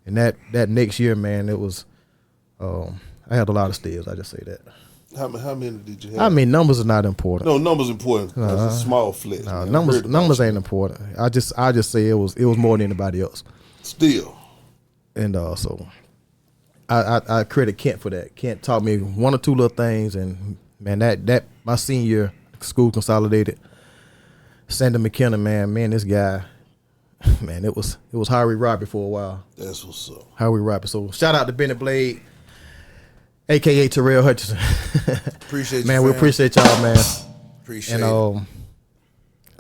And that next year, man, it was I had a lot of steals. I just say that. How many did you have? I mean, numbers are not important. No, numbers important. That's a small flex. No, man. numbers ain't important. I just say it was more than anybody else. Still. And so I credit Kent for that. Kent taught me one or two little things, and man, that my senior year, school consolidated. Sander McKenna, man, this guy, man, it was Harry Robbie for a while. That's what's up. Harry Robbie. So shout out to Bennie Blade, AKA Terrell Hutchinson. Appreciate you, man. We fam. appreciate y'all, man. Appreciate And it.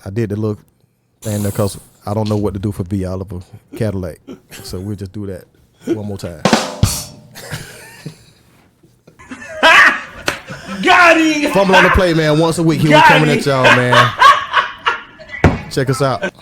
I did the little thing there because I don't know what to do for B. Oliver Cadillac, so we'll just do that one more time. Got him! Fumble on the play, man. Once a week, here we Got coming him. at y'all, man. Check us out.